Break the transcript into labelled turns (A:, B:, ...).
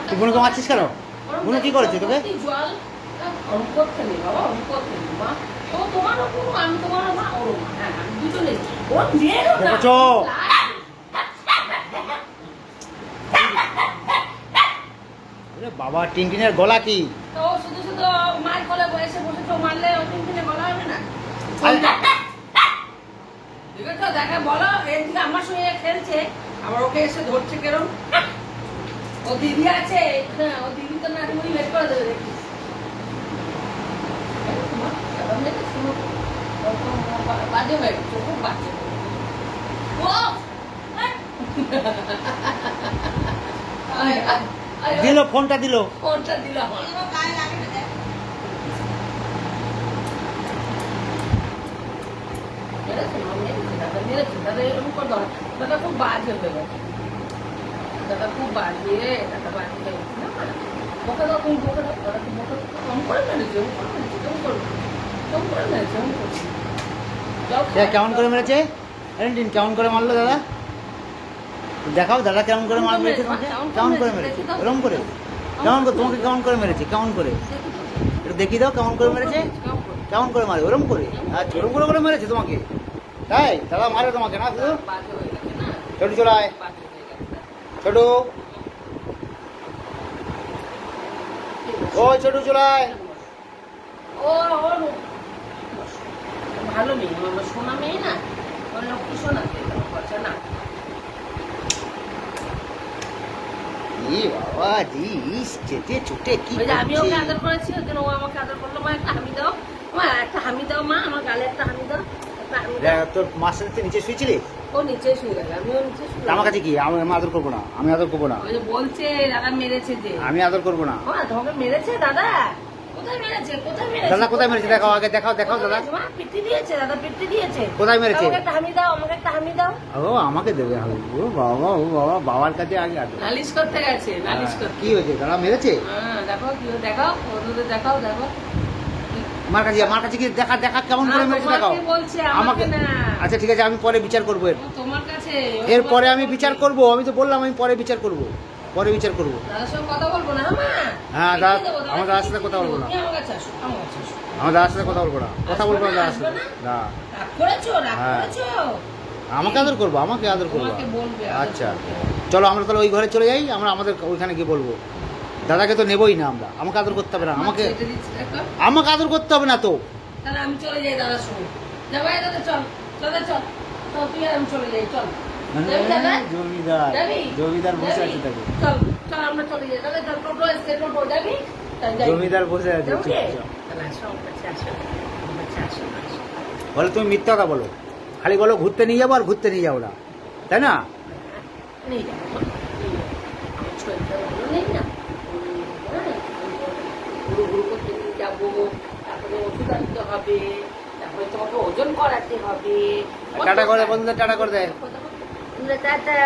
A: তুই বোনকে মারছিস কেন? বোন কি করেছে তোকে? বাবা টিনটিনের গলা কি?
B: শুধু শুধু মার গলা বসে বসে তো মারলে টিনটিনের গলা হবে না। দেখা বলো এদিকে আমার সঙ্গে খেলছে, আবার ওকে এসে ধরছে কেরম। ও দিদি আছে, ও দিদি তো নাকি বের করে দেবে দেখিস। বাজে হয়ে গেছে, খুব বাজে।
A: দিল ফোনটা দিল
B: দাদা খুব বাজে হয়ে গেছে, দাদা খুব বাজে, দাদা বাজে হয়ে গেছে না। বকে দাও তুমি, বকে দাও, দাদা তুমি বকে কম করে মেরেছে, কেমন করে মেরেছে।
A: কেমন করে মেরেছে? কেমন করে মারলো দাদা? দেখাও দাদা কেমন করে মার মেরেছে তোমাকে, কেমন করে মেরেছে? এরকম করে কেমন করে তোমাকে কেমন করে মেরেছে? কেমন করে একটু দেখিয়ে দাও কেমন করে মেরেছে, কেমন করে মারে? ওরম করে? আচ্ছা ওরম করে মেরেছে তোমাকে, তাই? দাদা মারে তোমাকে না শুধু? ছোট চলায়, ছোট ওই ছোট চলায়।
B: ও ভালো মেয়ে, আমার সোনা মেয়ে না, ওর লক্ষ্মী সোনা করছে না।
A: বাবা জি চেটে চুটে কি
B: আমি ওকে আদর করেছি, ওই জন্য ও আমাকে আদর করলো। মা একটা হামি দাও, মা একটা হামি দাও, মা আমার গালে একটা হামি দাও।
A: তোর মার সাথে নিচে শুয়েছিলি?
B: ও নিচে শুয়ে গেল, আমিও নিচে শুয়ে।
A: আমার কাছে কি? আমি আদর করবো না, আমি আদর করবো না।
B: বলছে দাদা মেরেছে যে,
A: আমি আদর করবো না।
B: তোমাকে মেরেছে দাদা? কোথায় মেরেছে? কোথায় মেরেছে?
A: দাদা কোথায় মেরেছে দেখাও, আগে দেখাও, দেখাও দাদা।
B: পিটি দিয়েছে, দাদা পিটি দিয়েছে।
A: কোথায় মেরেছে?
B: আমাকে একটা হামি দাও, আমাকে একটা হামি দাও।
A: ও আমাকে দেবে হামি? ও বাবা, ও বাবা, বাবার কাছে আগে আদর।
B: নালিশ করতে গেছে, নালিশ করতে।
A: কি হয়েছে? দাদা মেরেছে?
B: হ্যাঁ দেখো, কি দেখাও, ওদের দেখাও, দেখো।
A: মার কাছে কি দেখা, দেখা কেমন করে মেরেছে দেখাও আমাকে। আচ্ছা ঠিক আছে, আমি পরে বিচার করবো এর।
B: তোমার কাছে
A: এরপরে আমি বিচার করবো, আমি তো বললাম আমি পরে বিচার করবো, পরে বিচার করবো।
B: দাদার সঙ্গে কথা বলবো না?
A: হ্যাঁ দাদা, আমার দাদার সাথে কথা বলবো না, আমার দাদার সাথে কথা বলবো না, কথা বলবো না দাদার সাথে। আমাকে আদর করবো, আমাকে আদর করবো। আচ্ছা চলো আমরা তাহলে ওই ঘরে চলে যাই, আমরা আমাদের ওইখানে গিয়ে বলবো। দাদাকে তো নেবই না আমরা, আমাকে আদর করতে হবে না, আমাকে আদর করতে হবে না তো।
B: তাহলে আমি চলে যাই দাদার সঙ্গে। যাবাই দাদা, চল দাদা, চল তুই আর আমি চলে যাই, চল।
A: জমিদার বসে আছে তাকে,
B: চল চল আমরা চলে যাই দাদা, চল। টোটো এসছে, টোটো যাবি?
A: জমিদার বসে আছে। বলে তুমি মিথ্যা কথা বলো, খালি বলো ঘুরতে নিয়ে যাবো আর ঘুরতে নিয়ে যাবো না, তাই না?
B: যাবো, তারপরে ওষুধ আনতে হবে, তারপরে তোমাকে ওজন করাতে হবে।
A: টাটা করে বন্ধুদের, টাটা করে দেয়।
B: টাটা।